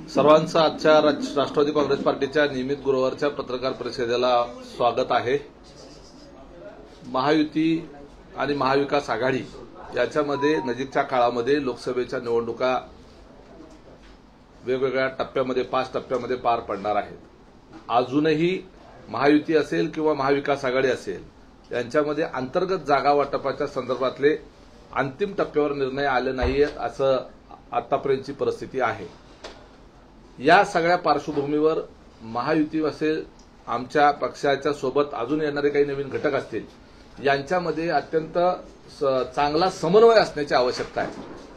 सर्वांचं आजच्या राष्ट्रवादी काँग्रेस पार्टीच्या नियमित गुरुवारच्या पत्रकार परिषदेला स्वागत आहे। महायुती आणि महाविकास आघाडी याच्यामध्ये नजीकच्या काळामध्ये लोकसभेच्या निवडणुका वेगवेगळ्या टप्प्यामध्ये 5 टप्प्यामध्ये पार पडणार आहेत। अजूनही महायुती असेल किंवा महाविकास आघाडी असेल यांच्यामध्ये अंतर्गत जागा वाटपाच्या संदर्भातले अंतिम टप्प्यावर निर्णय आले नाहीये असं आतापर्यंतची परिस्थिती आहे। या सगळ्या पार्श्वभूमीवर महायुती असेल आमच्या पक्षाच्या सोबत अजून येणारे काही नवीन घटक असतील यांच्यामध्ये अत्यंत चांगला समन्वय असण्याची आवश्यकता आहे।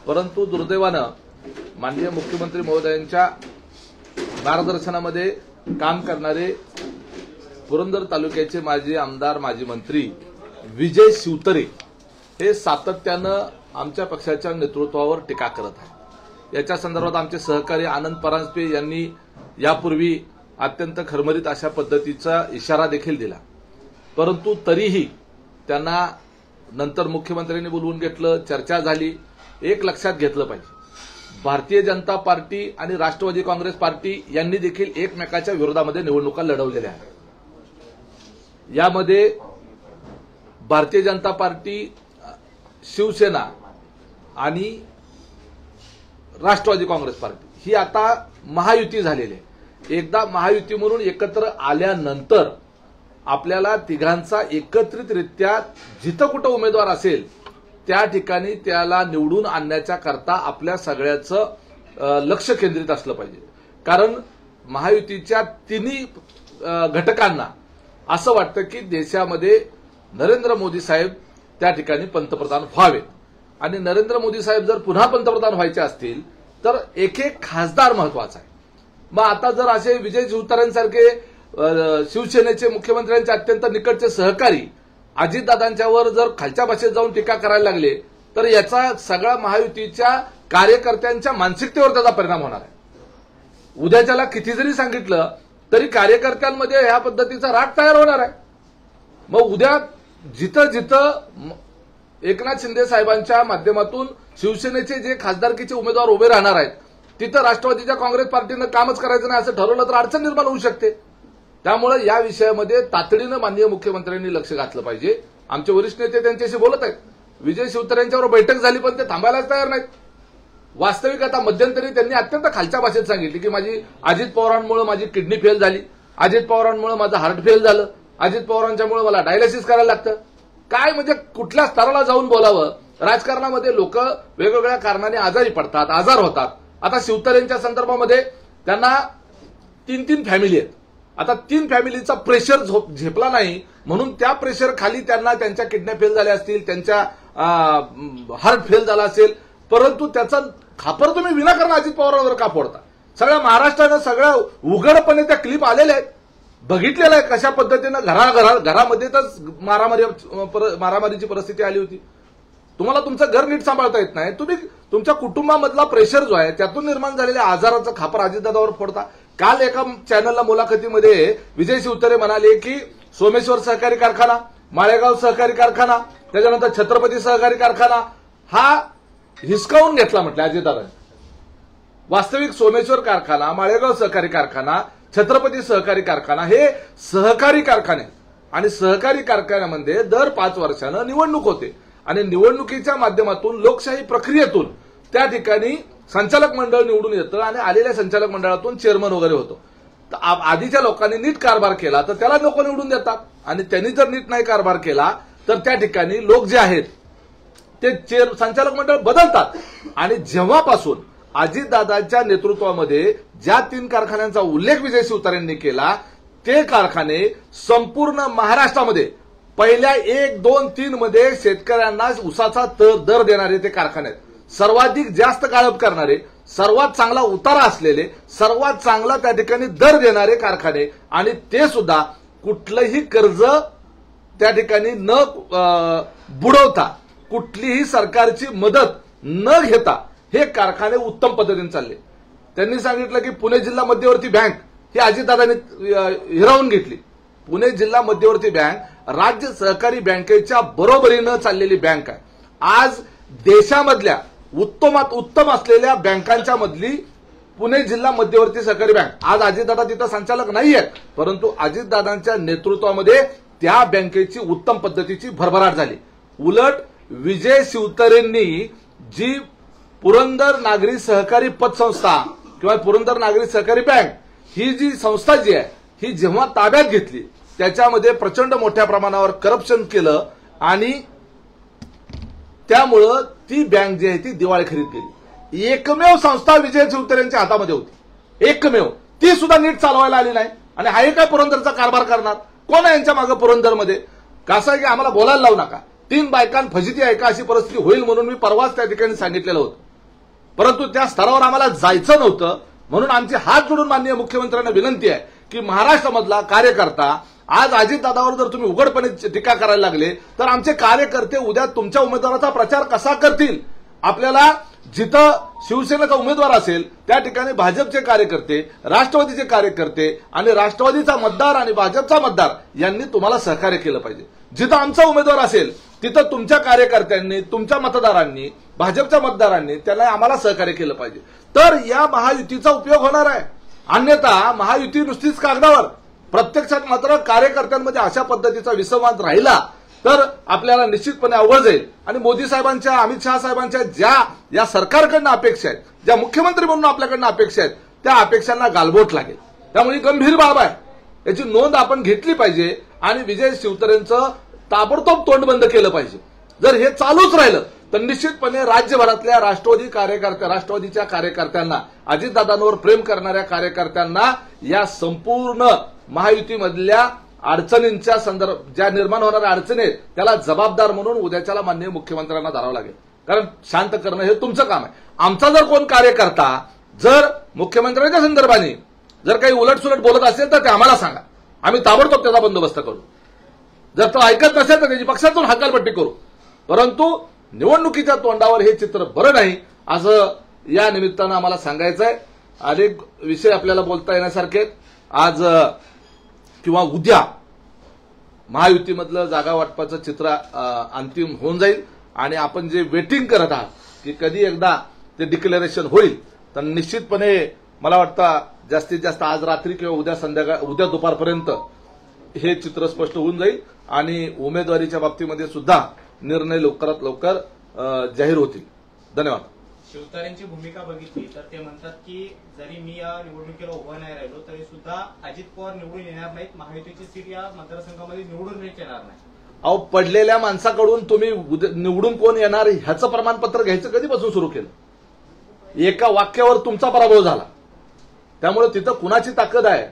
परंतु दुर्दैवानं माननीय मुख्यमंत्री महोदयांच्या मार्गदर्शनामध्ये काम करणारे पुरंदर तालुक्याचे माजी आमदार माजी मंत्री विजय शिवतरे हे सातत्यानं आमच्या पक्षाच्या नेतृत्वावर टीका करत आहेत। याच्या संदर्भात आमचे सहकारी आनंद परांजपे यांनी यापूर्वी अत्यंत खरमरीत अशा पद्धतीचा इशारा देखील दिला, परंतु तरीही त्यांना नंतर मुख्यमंत्र्यांनी बोलवून घेतलं, चर्चा झाली। एक लक्षात घेतलं पाहिजे, भारतीय जनता पार्टी आणि राष्ट्रवादी काँग्रेस पार्टी यांनी देखील एकमेकाच्या विरोधामध्ये निवडणुका लढवलेल्या आहेत। यामध्ये भारतीय जनता पार्टी, शिवसेना आणि राष्ट्रवादी काँग्रेस पार्टी ही आता महायुती झालेली आहे। एकदा महायुती म्हणून एकत्र आल्यानंतर आपल्याला तिघांचा एकत्रितरित्या जिथं कुठं उमेदवार असेल त्या ठिकाणी त्याला निवडून आणण्याच्या करता आपल्या सगळ्याचं लक्ष केंद्रित असलं पाहिजे। कारण महायुतीच्या तिन्ही घटकांना असं वाटतं की देशामध्ये नरेंद्र मोदी साहेब त्या ठिकाणी पंतप्रधान व्हावेत आणि नरेंद्र मोदी साहेब जर पुन्हा पंतप्रधान व्हायचे असतील तर एक एक खासदार महत्वाचा आहे। मग आता जर असे विजय शिवतारेंसारखे शिवसेनेचे मुख्यमंत्र्यांचे अत्यंत निकटचे सहकारी अजितदादांच्यावर जर खालच्या भाषेत जाऊन टीका करायला लागले तर याचा सगळ्या महायुतीच्या कार्यकर्त्यांच्या मानसिकतेवर त्याचा परिणाम होणार आहे। उद्याच्याला किती जरी सांगितलं तरी कार्यकर्त्यांमध्ये ह्या पद्धतीचा राग तयार होणार आहे। मग उद्या जिथं जिथं एकनाथ शिंदे साहेबांच्या माध्यमातून शिवसेनेचे जे खासदारकीचे उमेदवार उभे राहणार आहेत तिथं राष्ट्रवादीच्या काँग्रेस पार्टीनं कामच करायचं नाही असं ठरवलं तर अडचण निर्माण होऊ शकते। त्यामुळे या विषयामध्ये तातडीनं माननीय मुख्यमंत्र्यांनी लक्ष घातलं पाहिजे। आमचे वरिष्ठ नेते त्यांच्याशी बोलत आहेत, विजय शिवतारेंच्यावर बैठक झाली पण ते थांबायलाच तयार नाहीत। वास्तविक आता मध्यंतरी त्यांनी अत्यंत खालच्या भाषेत सांगितली की माझी अजित पवारांमुळे माझी किडनी फेल झाली, अजित पवारांमुळे माझं हार्ट फेल झालं, अजित पवारांच्यामुळे मला डायलिसिस करायला लागतं। काय म्हणजे कुठल्या स्तराला जाऊन बोलावं? राजकारणामध्ये लोक वेगवेगळ्या कारणाने आजारी पडतात, आजार होतात। आता शिवतारेंच्या संदर्भामध्ये त्यांना 3 फॅमिली आहेत। आता 3 फॅमिलीचा प्रेशर झेपला नाही म्हणून त्या प्रेशर खाली त्यांना त्यांच्या किडन्या फेल झाल्या असतील, त्यांच्या हार्ट फेल झाला असेल, परंतु त्याचा खापर तुम्ही विनाकारण अजित पवारांवर का फोडता? सगळ्या महाराष्ट्रानं सगळ्या उघडपणे त्या क्लिप आलेल्या आहेत, बघितलेलं आहे कशा पद्धतीनं घरामध्ये तर मारामारीची परिस्थिती आली होती। तुम्हाला तुमचं घर नीट सांभाळता येत नाही, तुम्ही तुमच्या कुटुंबामधला प्रेशर जो आहे त्यातून निर्माण झालेल्या आजाराचं खापर अजितदादावर फोडता। काल एका चॅनलला मुलाखतीमध्ये विजय शिवतारे म्हणाले की सोमेश्वर सहकारी कारखाना, माळेगाव सहकारी कारखाना, त्याच्यानंतर छत्रपती सहकारी कारखाना हा हिसकावून घेतला म्हटलं अजितदादांनी। वास्तविक सोमेश्वर कारखाना, माळेगाव सहकारी कारखाना, छत्रपती सहकारी कारखाना हे सहकारी कारखाने आणि सहकारी कारखान्यामध्ये दर 5 वर्षानं निवडणूक होते आणि निवडणुकीच्या माध्यमातून लोकशाही प्रक्रियेतून त्या ठिकाणी संचालक मंडळ निवडून येतं आणि आलेल्या संचालक मंडळातून चेअरमन वगैरे होतो। तर आधीच्या लोकांनी नीट कारभार केला तर त्याला लोक निवडून देतात आणि त्यांनी जर नीट नाही कारभार केला तर त्या ठिकाणी लोक जे आहेत ते संचालक मंडळ बदलतात। आणि जेव्हापासून अजितदादांच्या नेतृत्वामध्ये ज्या 3 कारखान्यांचा उल्लेख विजय शिवतारेंनी केला ते कारखाने संपूर्ण महाराष्ट्रामध्ये पहिल्या 1, 2, 3 मध्ये शेतकऱ्यांना उसाचा दर देणारे ते कारखाने आहेत। सर्वाधिक जास्त गाळप करणारे, सर्वात चांगला उतारा असलेले, सर्वात चांगला त्या ठिकाणी दर देणारे कारखाने आणि ते सुद्धा कुठलंही कर्ज त्या ठिकाणी न बुडवता, कुठलीही सरकारची मदत न घेता हे कारखाने उत्तम पद्धतीने चालले। त्यांनी सांगितलं की पुणे जिल्हा मध्यवर्ती बँक ही अजितदादांनी हिरावून घेतली। पुणे जिल्हा मध्यवर्ती बँक राज्य सहकारी बँकेच्या बरोबरीनं चाललेली बँक आहे। आज देशामधल्या उत्तमात उत्तम असलेल्या बँकांच्या मधली पुणे जिल्हा मध्यवर्ती सहकारी बँक. आज अजितदादा तिथं संचालक नाही आहेत, परंतु अजितदादांच्या नेतृत्वामध्ये त्या बँकेची उत्तम पद्धतीची भरभराट झाली. उलट विजय शिवतरेंनी जी पुरंदर नागरी सहकारी पतसंस्था किंवा पुरंदर नागरी सहकारी बँक ही जी संस्था जी आहे ही जेव्हा ताब्यात घेतली त्याच्यामध्ये प्रचंड मोठ्या प्रमाणावर करप्शन केलं आणि त्यामुळं ती बँक जी आहे ती दिवाळखोरीत गेली. एकमेव संस्था विजय शिवतरेंच्या हातामध्ये होती, एकमेव, ती सुद्धा नीट चालवायला आली नाही. आणि हा काय पुरंदरचा कारभार करणार? कोण आहे यांच्या मागे पुरंदरमध्ये? कसं आहे की आम्हाला बोलायला लावू नका, 3 बायकां फजिती आहे का अशी परिस्थिती होईल म्हणून मी परवाच त्या ठिकाणी सांगितलेलं होतं. परंतु त्या स्तरावर आम्हाला जायचं नव्हतं. म्हणून आमची हात जोडून माननीय मुख्यमंत्र्यांना विनंती आहे की महाराष्ट्रामधला कार्यकर्ता आज अजितदादावर जर तुम्ही उघडपणे टीका करायला लागले तर आमचे कार्यकर्ते उद्या तुमच्या उमेदवाराचा प्रचार कसा करतील? आपल्याला जिथं शिवसेनेचा उमेदवार असेल त्या ठिकाणी भाजपचे कार्यकर्ते, राष्ट्रवादीचे कार्यकर्ते आणि राष्ट्रवादीचा मतदार आणि भाजपचा मतदार यांनी तुम्हाला सहकार्य केलं पाहिजे. जिथं आमचा उमेदवार असेल तिथं तुमच्या कार्यकर्त्यांनी, तुमच्या मतदारांनी, भाजपच्या मतदारांनी त्याला आम्हाला सहकार्य केलं पाहिजे. तर या महायुतीचा उपयोग होणार आहे. अन्यथा महायुती नुसतीच कागदावर, प्रत्यक्षात मात्र कार्यकर्त्यांमध्ये अशा पद्धतीचा विसंवाद राहिला तर आपल्याला निश्चितपणे अवघड जाईल. आणि मोदी साहेबांच्या, अमित शहा साहेबांच्या ज्या या सरकारकडनं अपेक्षा आहेत, ज्या मुख्यमंत्री म्हणून आपल्याकडनं अपेक्षा आहेत, त्या अपेक्षांना गालबोट लागेल. त्यामुळे ही गंभीर बाब आहे, याची नोंद आपण घेतली पाहिजे आणि विजय शिवतरेंचं ताबडतोब तोंड बंद केलं पाहिजे. जर हे चालूच राहिलं तर निश्चितपणे राज्यभरातल्या राष्ट्रवादीच्या कार्यकर्त्यांना, अजितदादांवर प्रेम करणाऱ्या कार्यकर्त्यांना या संपूर्ण महायुतीमधल्या अडचणींच्या ज्या निर्माण होणाऱ्या अडचणी आहेत त्याला जबाबदार म्हणून उद्याच्याला माननीय मुख्यमंत्र्यांना धरावं लागेल. कारण शांत करणं हे तुमचं काम आहे. आमचा जर कोण कार्यकर्ता जर मुख्यमंत्र्यांच्या संदर्भाने जर काही उलटसुलट बोलत असेल तर ते आम्हाला सांगा, आम्ही ताबडतोब त्याचा बंदोबस्त करू. जर तो ऐकत नसेल तर त्याची पक्षातून हकालपट्टी करू. परंतु निवडणुकीच्या तोंडावर हे चित्र बरं नाही असं या निमित्तानं आम्हाला सांगायचं आहे. अनेक विषय आपल्याला बोलता येण्यासारखे आज किंवा उद्या महायुतीमधलं जागा वाटपाचं चित्र अंतिम होऊन जाईल आणि आपण जे वेटिंग करत आहात की कधी एकदा ते डिक्लेरेशन होईल तर निश्चितपणे मला वाटतं जास्तीत जास्त आज रात्री किंवा उद्या दुपारपर्यंत हे चित्र स्पष्ट होऊन जाईल आणि उमेदवारीच्या बाबतीमध्ये सुद्धा निर्णय लवकरात लवकर जाहीर होतील. धन्यवाद. शिवतारेंची भूमिका बघितली तर ते म्हणतात की जरी मी या निवडणुकीला उभा नाही राहिलो तरी सुद्धा अजित पवार निवडून येणार नाहीत, महायुतीची सीट या मतदारसंघामध्ये निवडून येणार नाही. अहो, पडलेल्या माणसाकडून तुम्ही निवडून कोण येणार ह्याचं प्रमाणपत्र घ्यायचं कधीपासून सुरू केलं? एका वाक्यावर तुमचा पराभव झाला. त्यामुळे तिथं कुणाची ताकद आहे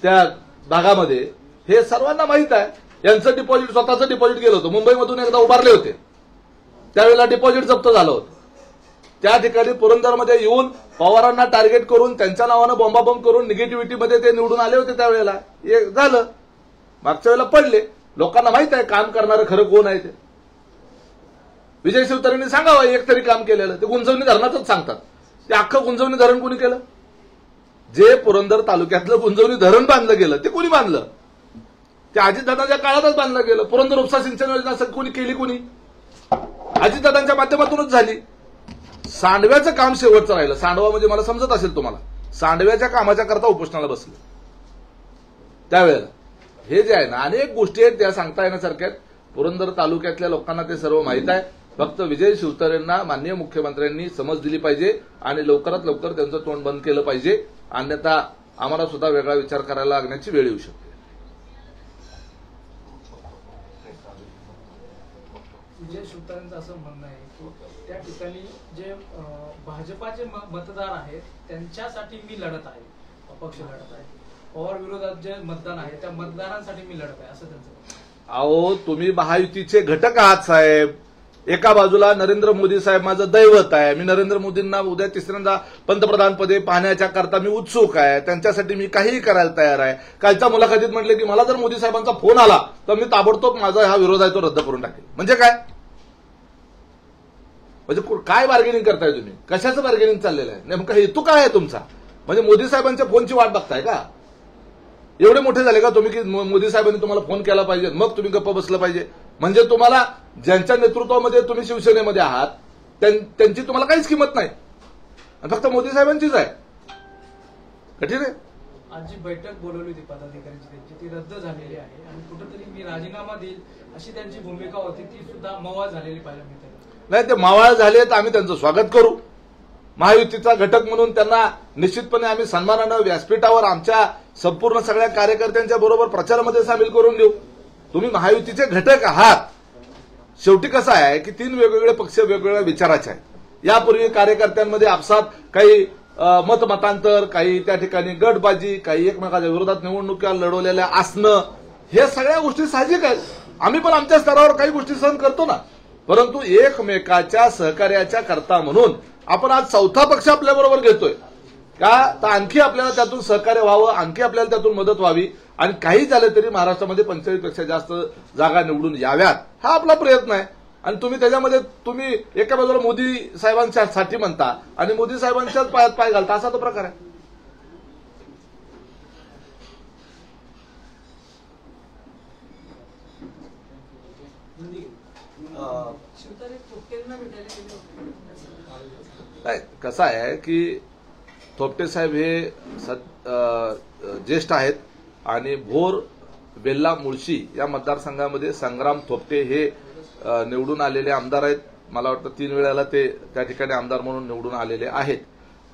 त्या भागामध्ये हे सर्वांना माहित आहे. यांचं डिपॉझिट, स्वतःचं डिपॉझिट गेलं होतं. मुंबईमधून एकदा उभारले होते, त्यावेळेला डिपॉझिट जप्त झालं होतं. त्या ठिकाणी पुरंदरमध्ये येऊन पवारांना टार्गेट करून त्यांच्या नावानं बॉम्बाबॉम्ब करून निगेटिव्हिटीमध्ये ते निवडून आले होते. त्यावेळेला हे झालं. मागच्या वेळेला पडले. लोकांना माहित आहे काम करणारं खरं कोण आहे ते. विजय शिवतरेंनी सांगावं एक तरी काम केलेलं. ते गुंजवणी धरणाचंच सांगतात. ते अख्खं गुंजवणी धरण कोणी केलं? जे पुरंदर तालुक्यातलं गुंजवणी धरण बांधलं गेलं ते कोणी बांधलं? ते अजितदादांच्या काळातच बांधलं गेलं. पुरंदर उपसा सिंचन योजना कोणी केली? कोणी? अजितदादांच्या माध्यमातूनच झाली. सांडव्याचं काम शेवटचं राहिलं. सांडवा म्हणजे मला समजत असेल तुम्हाला, सांडव्याच्या कामाच्या करता उपोषणाला बसले त्यावेळेला. हे जे आहे ना, अनेक गोष्टी आहेत त्या सांगता येण्यासारख्या आहेत. पुरंदर तालुक्यातल्या लोकांना ते सर्व माहीत आहे. फक्त विजय शिवतरेंना माननीय मुख्यमंत्र्यांनी समज दिली पाहिजे आणि लवकरात लवकर त्यांचं तोंड बंद केलं पाहिजे. अन्यथा आम्हाला सुद्धा वेगळा विचार करायला लागण्याची वेळ येऊ शकते. विजय शिवतरेंचं असं म्हणणं आहे की त्या ठिकाणी जे भाजपाचे मतदार आहेत त्यांच्यासाठी मी लढत आहे, अपक्ष लढत आहे. पवार विरोधात जे मतदान आहे त्या मतदारांसाठी मी लढत आहे असं त्यांचं म्हणणं. अहो, तुम्ही महायुतीचे घटक आहात साहेब. एका बाजूला नरेंद्र मोदी साहेब माझं दैवत आहे. मी नरेंद्र मोदींना उद्या तिसऱ्यांदा पंतप्रधानपदी पाहण्याच्या करता मी उत्सुक आहे. त्यांच्यासाठी मी काहीही करायला तयार आहे. कालच्या मुलाखतीत म्हटले की मला जर मोदी साहेबांचा फोन आला तर मी ताबडतोब माझा हा विरोध आहे तो रद्द करून टाकेल. म्हणजे काय? म्हणजे काय बार्गेनिंग करताय तुम्ही? कशाचं बार्गेनिंग चाललेलं आहे? नेमका हेतू काय आहे तुमचा? म्हणजे मोदी साहेबांच्या फोनची वाट बघताय का? एवढे मोठे झाले का तुम्ही की मोदी साहेबांनी तुम्हाला फोन केला पाहिजे मग तुम्ही गप्प बसलं पाहिजे? म्हणजे तुम्हाला ज्यांच्या नेतृत्वामध्ये तुम्ही शिवसेनेमध्ये आहात त्यांची तुम्हाला काहीच किंमत नाही आणि फक्त मोदी साहेबांचीच आहे. कठीण आहे. आज जी बैठक बोलवली होती पदाधिकाऱ्यांची त्यांची ती रद्द झालेली आहे आणि कुठेतरी मी राजीनामा देईल अशी त्यांची भूमिका होती, ती सुद्धा मवाळ झालेली पाहायला मिळते. नाही, ते मावळ झाले तर आम्ही त्यांचं स्वागत करू. महायुतीचा घटक म्हणून त्यांना निश्चितपणे आम्ही सन्मानानं व्यासपीठावर आमच्या संपूर्ण सगळ्या कार्यकर्त्यांच्या बरोबर प्रचारामध्ये सामील करून देऊ. तुम्ही महायुतीचे घटक आहात. शेवटी कसं आहे की 3 वेगवेगळे पक्ष वेगवेगळ्या विचाराचे आहेत. यापूर्वी कार्यकर्त्यांमध्ये आपसात काही मतमतांतर, काही त्या ठिकाणी गटबाजी, काही एकमेकाच्या विरोधात निवडणुका लढवलेल्या असणं, हे सगळ्या गोष्टी साहजिक आहेत. आम्ही पण आमच्या स्तरावर काही गोष्टी सहन करतो ना. परंतु एकमेकाच्या सहकार्याच्या करता म्हणून आपण आज 4था पक्ष आपल्याबरोबर घेतोय का, तर आणखी आपल्याला त्यातून सहकार्य व्हावं, आणखी आपल्याला त्यातून मदत व्हावी आणि काही झालं तरी महाराष्ट्रामध्ये 45 पेक्षा जास्त जागा निवडून याव्यात, हा आपला प्रयत्न आहे. आणि तुम्ही त्याच्यामध्ये तुम्ही एका बाजूला मोदी साहेबांसाठी म्हणता आणि मोदी साहेबांच्याच पायात पाय घालता, असा तो प्रकार आहे. नाही, कसं आहे की थोपटे साहेब हे ज्येष्ठ आहेत आणि भोर, वेल्हा, मुळशी या मतदारसंघामध्ये संग्राम थोपटे हे निवडून आलेले आमदार आहेत. मला वाटतं 3 वेळेला ते त्या ठिकाणी आमदार म्हणून निवडून आलेले आहेत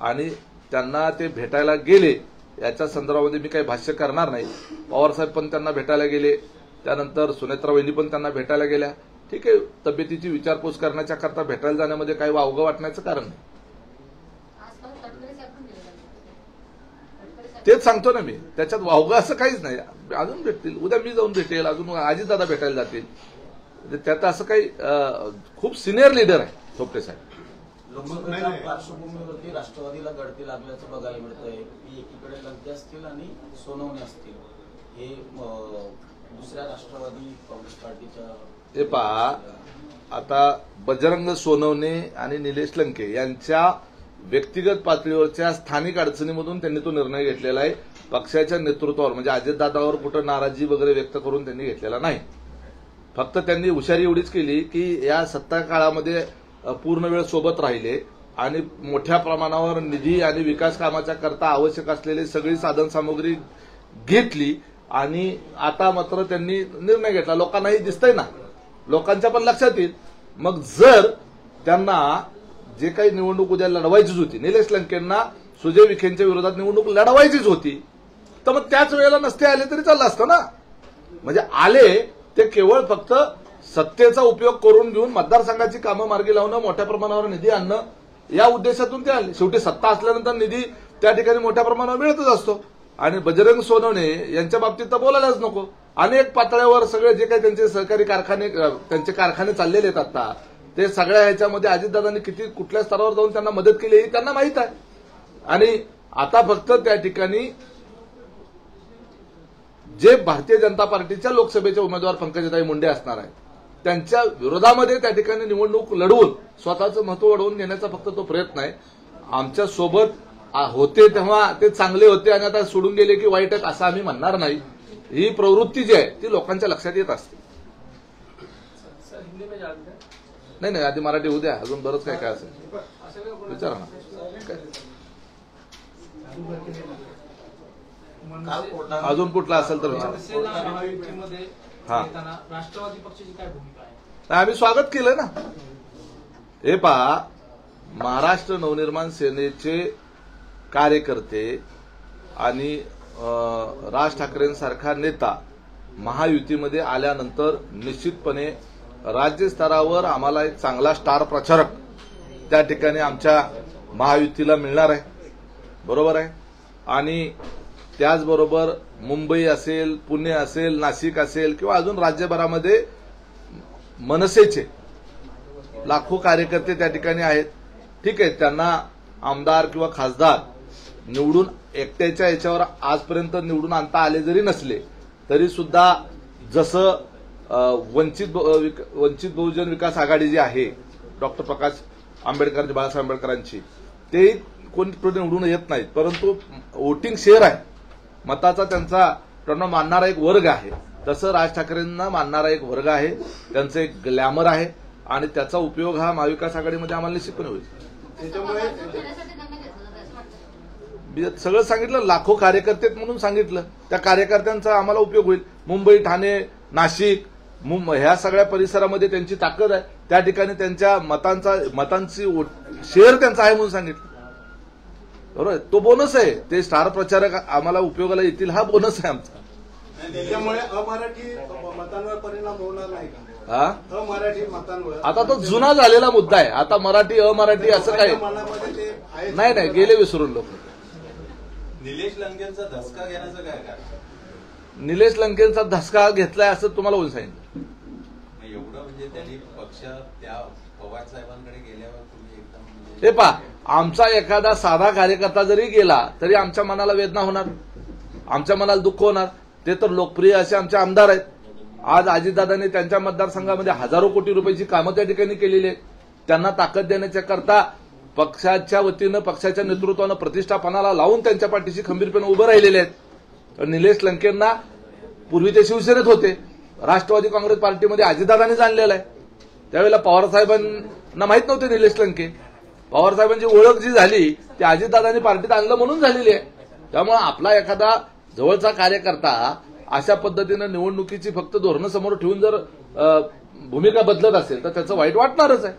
आणि त्यांना ते भेटायला गेले याच्या संदर्भामध्ये मी काही भाष्य करणार नाही. पवारसाहेब पण त्यांना भेटायला गेले, त्यानंतर सुनेत्रा वहिनी पण त्यांना भेटायला गेल्या. ठीक आहे, तब्येतीची विचारपूस करण्याच्या करता भेटायला जाण्यामध्ये काही वावगं वाटण्याचं कारण नाही. तेच सांगतो ना मी, त्याच्यात वावगं असं काहीच नाही. अजून भेटतील, उद्या मी जाऊन भेटेल, अजून अजितदादा भेटायला जातील. त्यात असं काही खूप सिनियर लीडर आहे थोपटे साहेब. लोकसभेच्या पार्श्वभूमीवरती राष्ट्रवादीला गडती लागल्याचं बघायला मिळतंय की एकीकडे लंके असतील आणि सोनवणे असतील, हे दुसऱ्या राष्ट्रवादी काँग्रेस पार्टीच्या. हे पहा, आता बजरंग सोनवणे आणि निलेश लंके यांच्या व्यक्तिगत पातळीवरच्या स्थानिक अडचणीमधून त्यांनी तो निर्णय घेतलेला आहे. पक्षाच्या नेतृत्वावर म्हणजे अजितदादावर कुठं नाराजी वगैरे व्यक्त करून त्यांनी घेतलेला नाही. फक्त त्यांनी हुशारी एवढीच केली की या सत्ता काळामध्ये पूर्ण वेळ सोबत राहिले आणि मोठ्या प्रमाणावर निधी आणि विकास कामाच्या करता आवश्यक असलेली सगळी साधन सामुग्री घेतली आणि आता मात्र त्यांनी निर्णय घेतला. लोकांनाही दिसतंय ना, लोकांच्या पण लक्षात येईल. मग जर त्यांना जे काही निवडणूक उद्या लढवायचीच होती, निलेश लंकेंना सुजय विखेंच्या विरोधात निवडणूक लढवायचीच होती, तर मग त्याच वेळेला नसते आले तरी चाललं असतं ना. म्हणजे आले ते केवळ फक्त सत्तेचा उपयोग करून घेऊन मतदारसंघाची कामं मार्गी लावणं, मोठ्या प्रमाणावर निधी आणणं, या उद्देशातून ते आले. शेवटी सत्ता असल्यानंतर निधी त्या ठिकाणी मोठ्या प्रमाणावर मिळतच असतो. आणि बजरंग सोनवणे यांच्या बाबतीत तर बोलायलाच नको. अनेक पातळ्यावर सगळे जे काही त्यांचे सहकारी कारखाने, त्यांचे कारखाने चाललेले आहेत आता, ते सगळ्या ह्याच्यामध्ये अजितदादांनी किती कुठल्या स्तरावर जाऊन त्यांना मदत केली हे त्यांना माहित आहे. आणि आता फक्त त्या ठिकाणी जे भारतीय जनता पार्टीच्या लोकसभेचे उमेदवार पंकजाताई मुंडे असणार आहेत, त्यांच्या विरोधामध्ये त्या ठिकाणी निवडणूक लढवून स्वतःचं महत्व वाढवून घेण्याचा फक्त तो प्रयत्न आहे. आमच्या सोबत होते तेव्हा ते चांगले होते आणि आता सोडून गेले की वाईट आहेत असं आम्ही म्हणणार नाही. ही प्रवृत्ती जी आहे ती लोकांच्या लक्षात येत असते. नाही, आधी मराठी होऊ द्या, अजून बरंच काय काय असेल विचारा ना. अजून कुठला असेल तर विचारा. राष्ट्रवादी पक्षाची काय भूमिका आहे? आम्ही स्वागत केलं ना. हे पहा, महाराष्ट्र नवनिर्माण सेनेचे कार्यकर्ते आणि राज ठाकरेंसारखा नेता महायुतीमध्ये आल्यानंतर निश्चितपणे राज्य स्तरावर आम्हाला एक चांगला स्टार प्रचारक त्या ठिकाणी आमच्या महायुतीला मिळणार आहे. बरोबर आहे. आणि त्याचबरोबर मुंबई असेल, पुणे असेल, नाशिक असेल किंवा अजून राज्यभरामध्ये मनसेचे लाखो कार्यकर्ते त्या ठिकाणी आहेत. ठीक आहे, त्यांना आमदार किंवा खासदार निवडून एकट्याच्या याच्यावर आजपर्यंत निवडून आणता आले जरी नसले तरी सुद्धा जसं वंचित बहुजन विकास आघाडी जी आहे डॉक्टर प्रकाश आंबेडकर, बाळासाहेब आंबेडकरांची, ते कोणी निवडून येत नाहीत, परंतु वोटिंग शेअर आहे, मताचा त्यांना मानणारा एक वर्ग आहे. तसं राज ठाकरेंना मानणारा एक वर्ग आहे, त्यांचं एक ग्लॅमर आहे आणि त्याचा उपयोग हा महाविकास आघाडीमध्ये आम्हाला निश्चितपणे होईल. त्याच्यामुळे मी सगळं सांगितलं, लाखो कार्यकर्ते आहेत म्हणून सांगितलं. त्या कार्यकर्त्यांचा आम्हाला उपयोग होईल. मुंबई, ठाणे, नाशिक, ह्या सगळ्या परिसरामध्ये त्यांची ताकद आहे. त्या ठिकाणी त्यांच्या मतांची शेअर त्यांचा आहे म्हणून सांगितलं. बरोबर, तो बोनस आहे. ते स्टार प्रचारक आम्हाला उपयोगाला येतील, हा बोनस आहे आमचा. त्याच्यामुळे अमराठी मतांवर परिणाम होणार नाही का? हा, अमराठी मतांवर आता तो जुना झालेला मुद्दा आहे. आता मराठी अमराठी असं काही मनामध्ये ते आहे. नाही, गेले विसरून लोक. निलेश लंकेंचा धसका घेण्याचं काय कारण? निलेश लंकेंचा धसका घेतलाय असं तुम्हाला कोणी सांगितलं? एवढं म्हणजे त्यांनी पक्ष त्या पवार साहेबांकडे गेल्यावर तुम्ही एकदम हे पहा, आमचा एखादा साधा कार्यकर्ता जरी गेला तरी आमच्या मनाला वेदना होणार, आमच्या मनाला दुःख होणार. ते तर लोकप्रिय असे आमचे आमदार आहेत. आज अजितदादांनी त्यांच्या मतदारसंघामध्ये हजारो कोटी रुपयाची कामं त्या ठिकाणी केलेली आहेत. त्यांना ताकद देण्याच्या करता पक्षाच्या वतीनं, पक्षाच्या नेतृत्वानं प्रतिष्ठापनाला लावून त्यांच्या पाठीशी खंबीरपणे उभं राहिलेले आहेत. निलेश लंकेंना पूर्वी ते शिवसेनेत होते, राष्ट्रवादी काँग्रेस पार्टीमध्ये अजितदादांनी जाणलेलं आहे. त्यावेळेला पवारसाहेबांना माहित नव्हते निलेश लंके. पवारसाहेबांची ओळख जी झाली ती अजितदादांनी पार्टीत आणलं म्हणून झालेली आहे. त्यामुळे आपला एखादा जवळचा कार्यकर्ता अशा पद्धतीनं निवडणुकीची फक्त धोरणं समोर ठेवून जर भूमिका बदलत असेल तर त्याचं वाईट वाटणारच आहे.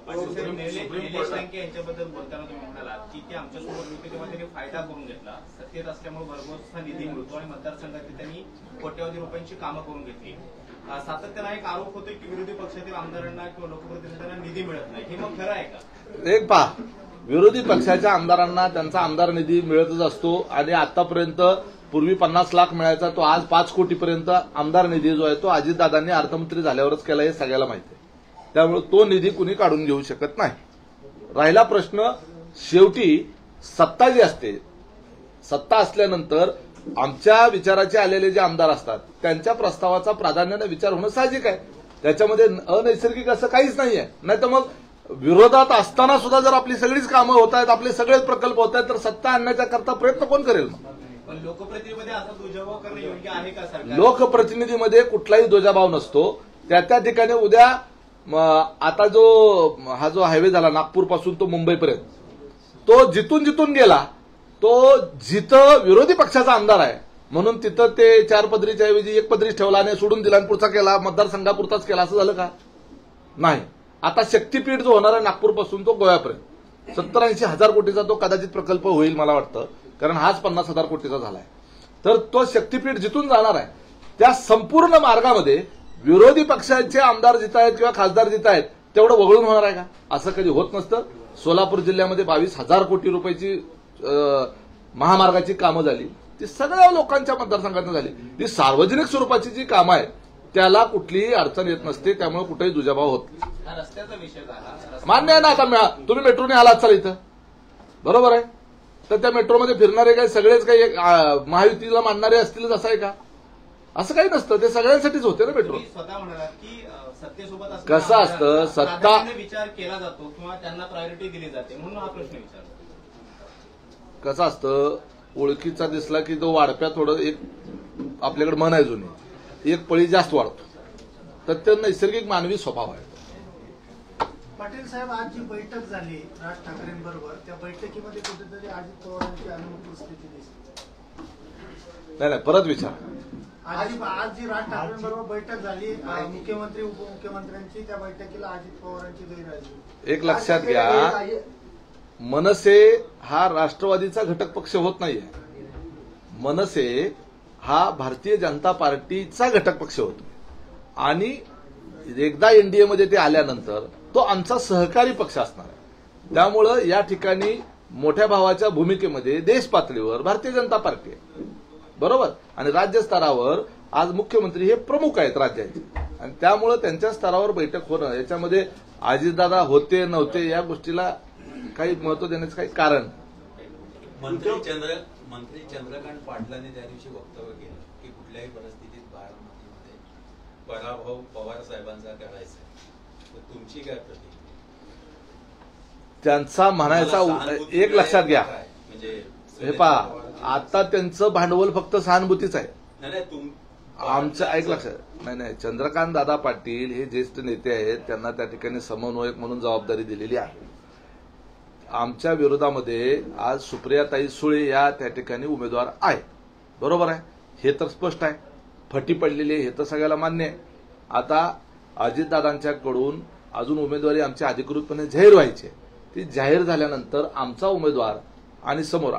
निलेश लंके यांच्याबद्दल बोलताना तुम्ही म्हणालात की ते आमच्यासोबत होते तेव्हा त्यांनी फायदा करून घेतला. सत्तेत असल्यामुळे भरघोस निधी मिळतो आणि मतदारसंघात त्यांनी कोट्यवधी रुपयांची कामं करून घेतली. सातत्यानं एक आरोप होतोय की विरोधी पक्षातील आमदारांना किंवा लोकप्रतिनिधींना निधी मिळत नाही. हे मग खरं आहे का? एक पहा, विरोधी पक्षाच्या आमदारांना त्यांचा आमदार निधी मिळतच असतो आणि आतापर्यंत पूर्वी 50 लाख मिळायचा तो आज 5 कोटीपर्यंत आमदार निधी जो आहे तो अजितदादांनी अर्थमंत्री झाल्यावरच केला, हे सगळ्याला माहिती आहे. त्यामुळे तो निधी कुणी काढून घेऊ शकत नाही. राहिला प्रश्न, शेवटी सत्ता जी असते, सत्ता असल्यानंतर आमच्या विचाराचे आलेले जे आमदार असतात त्यांच्या प्रस्तावाचा प्राधान्याने विचार होणं साहजिक आहे. त्याच्यामध्ये अनैसर्गिक असं काहीच नाहीये. नाही तर मग विरोधात असताना सुद्धा जर आपली सगळीच कामं होत आहेत, आपले सगळेच प्रकल्प होत आहेत, तर सत्ता आणण्याच्या करता प्रयत्न कोण करेल? पण लोकप्रतिनिधीमध्ये असा दुजाभाव करणं योग्य आहे का सरकार? लोकप्रतिनिधीमध्ये कुठलाही दुजाभाव नसतो. त्या ठिकाणी उद्या आता हा जो हायवे झाला नागपूरपासून तो मुंबईपर्यंत, तो जिथून गेला तो जिथं विरोधी पक्षाचा आमदार आहे म्हणून तिथं ते 4 पदरीच्या ऐवजी 1 पदरीच ठेवला आणि सोडून दिला आणि पुढचा केला, मतदारसंघापुरताच केला, असं झालं का? नाही. आता शक्तीपीठ जो होणार आहे नागपूरपासून तो गोव्यापर्यंत 70-80 हजार कोटीचा तो कदाचित प्रकल्प होईल मला वाटतं, कारण हाच 50,000 कोटीचा झालाय. तर तो शक्तीपीठ जिथून जाणार आहे त्या संपूर्ण मार्गामध्ये विरोधी पक्षाचे आमदार जित आहेत किंवा खासदार जित आहेत तेवढं वगळून होणार आहे का? असं कधी होत नसतं. सोलापूर जिल्ह्यामध्ये 22,000 कोटी रुपयाची महामार्गाची कामं झाली, ती सगळ्या लोकांच्या मतदारसंघातून झाली. ती सार्वजनिक स्वरूपाची जी कामं आहेत त्याला कुठलीही अडचण येत नसते. त्यामुळे कुठेही दुजाभाव होत नाही. हा रस्त्याचा विषय झाला. मान्य आहे ना. आता तुम्ही मेट्रोने आलात चाल इथं, बरोबर आहे, तर त्या मेट्रोमध्ये फिरणारे काही सगळेच काही महायुतीला मानणारे असतीलच असं आहे का? असं काही नसतं. ते सगळ्यांसाठीच होते ना मेट्रो. स्वतः म्हणालात की सत्तेसोबत कसं असतं, सत्ता विचार केला जातो किंवा त्यांना प्रायोरिटी दिली जाते म्हणून हा प्रश्न विचारला. कसं असतं, ओळखीचा दिसला की तो वाढप्या थोडं एक आपल्याकडे म्हण आहे जुनी, एक पळी जास्त वाढतो. तर ते नैसर्गिक मानवी स्वभाव आहे. पाटील साहेब, आज जी बैठक झाली राज ठाकरेंबरोबर, त्या बैठकीमध्ये कुठेतरी अजित पवारांची अनुपस्थिती दिसते. नाही, परत विचार. आज जी राज ठाकरेंबरोबर बैठक झाली मुख्यमंत्री उपमुख्यमंत्र्यांची, त्या बैठकीला अजित पवारांची गैरहजेरी. एक लक्षात घ्या, मनसे हा राष्ट्रवादीचा घटक पक्ष होत नाहीये. मनसे हा भारतीय जनता पार्टीचा घटक पक्ष होतो आणि एकदा एनडीएमध्ये ते आल्यानंतर तो आमचा सहकारी पक्ष असणार आहे. त्यामुळं या ठिकाणी मोठ्या भावाच्या भूमिकेमध्ये देश पातळीवर भारतीय जनता पार्टी आहे, बरोबर, आणि राज्य स्तरावर आज मुख्यमंत्री हे प्रमुख आहेत राज्याचे, आणि त्यामुळं त्यांच्या स्तरावर बैठक होणं याच्यामध्ये अजितदादा होते नव्हते या गोष्टीला काही महत्व देण्याचं काही कारण. मंत्री चंद्रकांत पाटलांनी त्या दिवशी वक्तव्य केलं की कुठल्याही परिस्थितीत बारामतीमध्ये पराभव पवार साहेबांचा करायचा. तुमची काय प्रतिक्रिया? त्यांचा म्हणायचा एक लक्षात घ्या, म्हणजे हे पहा, आता त्यांचं भांडवल फक्त सहानुभूतीच आहे. नाही, आमचं ऐक लक्षात नाही, चंद्रकांत दादा पाटील हे ज्येष्ठ नेते आहेत, त्यांना त्या ठिकाणी समन्वयक म्हणून जबाबदारी दिलेली आहे. आमच्या विरोधामध्ये आज सुप्रियाताई सुळे या त्या ठिकाणी उमेदवार आहे, बरोबर आहे, हे तर स्पष्ट आहे, फटी पडलेली आहे, हे तर सगळ्याला मान्य आहे. आता अजितदादांच्याकडून अजून उमेदवारी आमची अधिकृतपणे जाहीर व्हायची आहे. ती जाहीर झाल्यानंतर आमचा उमेदवार आणि समोर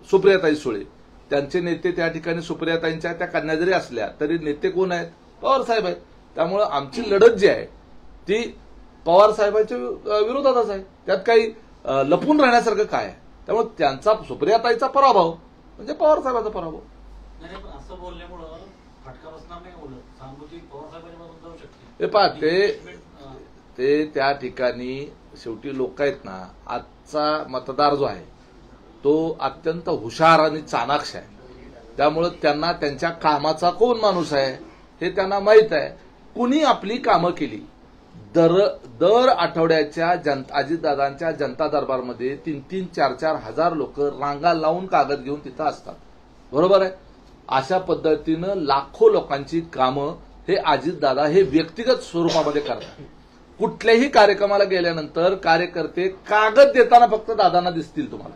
सुप्रियाताई सुळे, त्यांचे नेते त्या ठिकाणी सुप्रियाताईंच्या त्या कन्या जरी असल्या तरी नेते कोण आहेत? पवार साहेब आहेत. त्यामुळे आमची लढत जी आहे ती पवार साहेबांच्या विरोधातच आहे. त्यात काही लपून राहण्यासारखं काय आहे? त्यामुळे त्यांचा सुप्रियाताईचा पराभव म्हणजे पवार साहेबांचा पराभव. नाही पण असं बोलल्यामुळं फटका बसणार नाही, बोलत सहानुभूती पवार साहेबांच्या बाजून जाऊ शकते. हे पहा, ते त्या ठिकाणी शेवटी लोक आहेत ना, आजचा मतदार जो आहे तो अत्यंत हुशार आणि चाणाक्ष आहे. त्यामुळे त्यांना त्यांच्या कामाचा कोण माणूस आहे हे त्यांना माहीत आहे. कुणी आपली कामं केली, दर आठवड्याच्या अजितदादांच्या जनता दरबारमध्ये 3-3, 4-4 हजार लोक रांगा लावून कागद घेऊन तिथं असतात, बरोबर आहे. अशा पद्धतीनं लाखो लोकांची कामं हे अजितदादा हे व्यक्तिगत स्वरूपामध्ये करतात. कुठल्याही कार्यक्रमाला गेल्यानंतर कार्यकर्ते कागद देताना फक्त दादांना दिसतील तुम्हाला.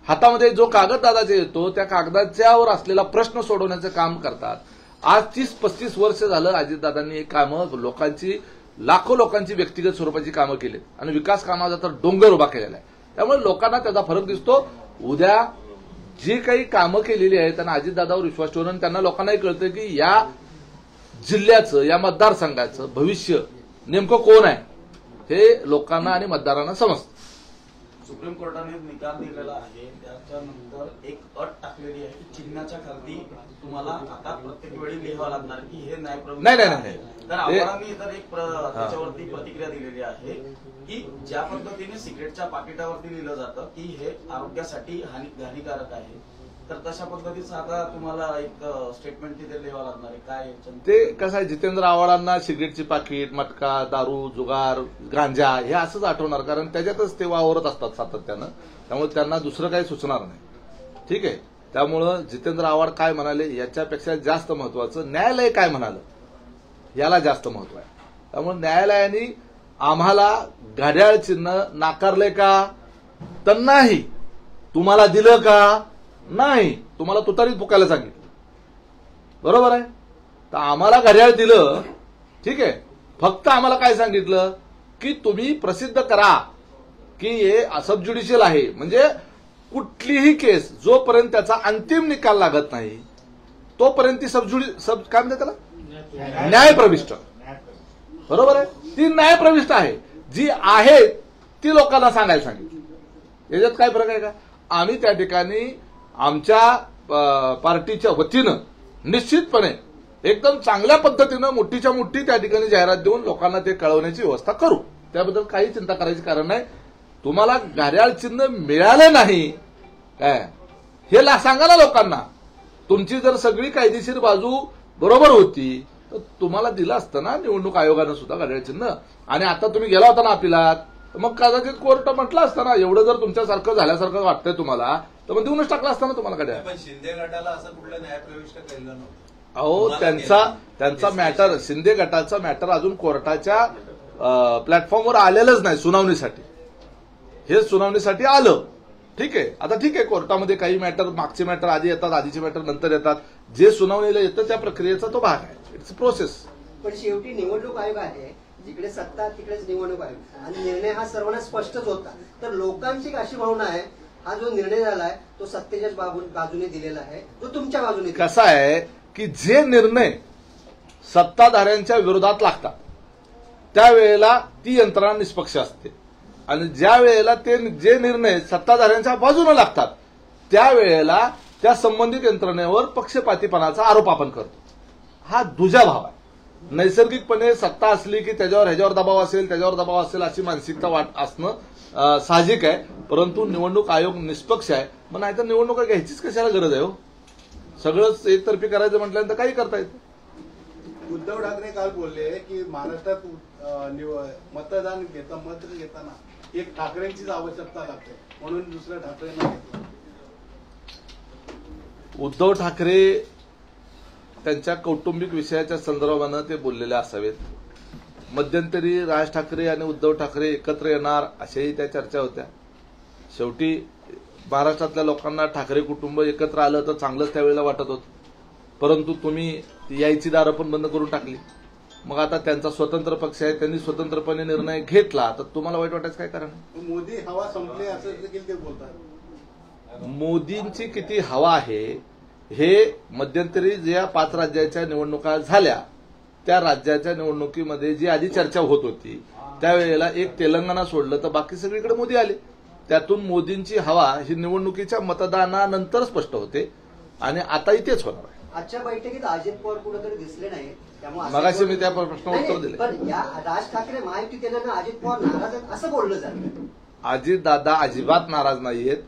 हातामध्ये जो कागद दादाचा येतो त्या कागदाच्यावर असलेला प्रश्न सोडवण्याचं काम करतात. आज 30-35 वर्ष झालं अजितदादांनी हे कामं लोकांची, लाखो लोकांची व्यक्तिगत स्वरूपाची कामं केली आणि विकास कामाचा तर डोंगर उभा केलेला आहे. त्यामुळे लोकांना त्याचा फरक दिसतो. उद्या जी काही कामं केलेली आहेत त्यांना अजितदादावर विश्वास ठेवून त्यांना लोकांनाही कळतं की या जिल्ह्याचं, या मतदारसंघाचं भविष्य नेमकं कोण आहे हे लोकांना आणि मतदारांना समजतं. सुप्रीम कोर्टाने निकाल दिलेला आहे, त्याच्यानंतर एक अट टाकलेली आहे की चिन्हाच्या खाली तुम्हाला आता प्रत्येक वेळी लिहावं लागणार की हे न्यायप्रविष्ट नाही. तर आव्हानांनी तर एक त्याच्यावरती प्रतिक्रिया दिलेली आहे की ज्या पद्धतीने सिगरेटच्या पाकिटावरती लिहिलं जातं की हे आरोग्यासाठी हानिकारक आहे, तर तशा पद्धतीचं आता तुम्हाला एक स्टेटमेंट तिथे लिहावं लागणार आहे. काय ते कसं आहे, जितेंद्र आव्हाडांना सिगरेटची पाकिट, मटका, दारू, जुगार, गांजा हे असंच आठवणार, कारण त्याच्यातच ते वावरत असतात सातत्यानं. त्यामुळे त्यांना दुसरं काही सुचणार नाही. ठीक आहे. त्यामुळं जितेंद्र आव्हाड काय म्हणाले याच्यापेक्षा जास्त महत्वाचं न्यायालय काय म्हणालं याला जास्त महत्व आहे. त्यामुळे न्यायालयाने आम्हाला घड्याळ चिन्ह नाकारले का? तर नाही. तुम्हाला दिलं का? नाही. तुम्हाला तुतारीत फुकायला सांगितलं, बरोबर आहे. तर आम्हाला घड्याळ दिलं, ठीक आहे. फक्त आम्हाला काय सांगितलं की तुम्ही प्रसिद्ध करा की हे सब ज्युडिशियल आहे, म्हणजे कुठलीही केस जोपर्यंत त्याचा अंतिम निकाल लागत नाही तोपर्यंत ती काय म्हणते त्याला, न्यायप्रविष्ट, बरोबर आहे. ती न्यायप्रविष्ट आहे, जी आहे ती लोकांना सांगायला सांगितली. याच्यात काय फरक आहे का? आम्ही त्या ठिकाणी आमच्या पार्टीच्या वतीनं निश्चितपणे एकदम चांगल्या पद्धतीनं मोठीच्या मोठी त्या ठिकाणी जाहिरात देऊन लोकांना ते कळवण्याची व्यवस्था करू. त्याबद्दल काही चिंता करायची कारण नाही. तुम्हाला घड्याळ चिन्ह मिळालं नाही काय हे सांगा ना लोकांना. तुमची जर सगळी कायदेशीर बाजू बरोबर होती तर तुम्हाला दिलं असतं ना निवडणूक आयोगानं सुद्धा घड्याळ चिन्ह. आणि आता तुम्ही गेला होता ना अपिलात, मग कदाचित कोर्ट म्हटलं असतं ना एवढं जर तुमच्यासारखं झाल्यासारखं वाटतंय तुम्हाला तर मग देऊनच टाकलं असतं ना तुम्हाला घड्याळ. पण शिंदे गटाला असं कुठलं न्यायप्रविष्ट केलं नव्हतं. अहो त्यांचा मॅटर, शिंदे गटाचा मॅटर अजून कोर्टाच्या प्लॅटफॉर्मवर आलेलंच नाही सुनावणीसाठी. हे सुनावणीसाठी आलं, ठीक आहे. आता ठीक आहे, कोर्टामध्ये काही मॅटर, मागचे मॅटर आधी येतात, आधीचे मॅटर नंतर येतात. जे सुनावणीला येतं त्या प्रक्रियेचा तो भाग आहे. It's process. पण शेवटी निवडणूक आयोग आहे, जिकडे सत्ता तिकडेच निवडणूक आयोग, आणि निर्णय हा सर्वांना स्पष्टच होता. तर लोकांची अशी भावना आहे हा जो निर्णय झालाय तो सत्तेच्याच बाजूने दिलेला आहे, तो तुमच्या बाजूने. कसा आहे की जे निर्णय सत्ताधाऱ्यांच्या विरोधात लागतात त्यावेळेला ती यंत्रणा निष्पक्ष असते, आणि ज्या वेळेला ते जे निर्णय सत्ताधाऱ्यांच्या बाजूने लागतात त्यावेळेला त्या संबंधित यंत्रणेवर पक्षपातीपणाचा आरोप आपण करतो. हा दुजा भाव आहे. नैसर्गिकपणे सत्ता असली की ह्याच्यावर दबाव असेल अशी मानसिकता असणं साहजिक आहे. परंतु निवडणूक आयोग निष्पक्ष आहे, मग नाहीतर निवडणुका घ्यायचीच कशाला गरज आहे हो. सगळंच एकतर्फी करायचं म्हटल्यानंतर काही करता येतं. उद्धव ठाकरे काल बोलले की महाराष्ट्रात मतदान मत घेताना एक ठाकरेंचीच आवश्यकता लागते, म्हणून दुसऱ्या ठाकरेंना घेतलं. उद्धव ठाकरे त्यांच्या कौटुंबिक विषयाच्या संदर्भानं ते बोललेले असावेत. मध्यंतरी राज ठाकरे आणि उद्धव ठाकरे एकत्र येणार अशाही त्या चर्चा होत्या. शेवटी महाराष्ट्रातल्या लोकांना ठाकरे कुटुंब एकत्र आलं तर चांगलंच त्यावेळेला वाटत होतं, परंतु तुम्ही यायची दारं पण बंद करून टाकली. मग आता त्यांचा स्वतंत्र पक्ष आहे, त्यांनी स्वतंत्रपणे निर्णय घेतला, तर तुम्हाला वाईट वाटायचं काय कारण? मोदी हवा संपली असं देखील ते बोलतात. मोदींची किती हवा आहे हे मध्यंतरी ज्या 5 राज्याच्या निवडणुका झाल्या त्या राज्याच्या निवडणुकीमध्ये जी आधी चर्चा होत होती त्यावेळेला एक तेलंगणा सोडलं तर बाकी सगळीकडे मोदी आले. त्यातून मोदींची हवा ही निवडणुकीच्या मतदानानंतर स्पष्ट होते आणि आताही तेच होणार आहे. आजच्या बैठकीत अजित पवार कुठेतरी दिसले नाही, त्यामुळे मगाशी मी त्या प्रश्नावर उत्तर दिले. पण या राज ठाकरे महायुती केल्यानं अजित पवार नाराज आहेत असं बोललं जातं. अजितदादा अजिबात नाराज नाहीयेत.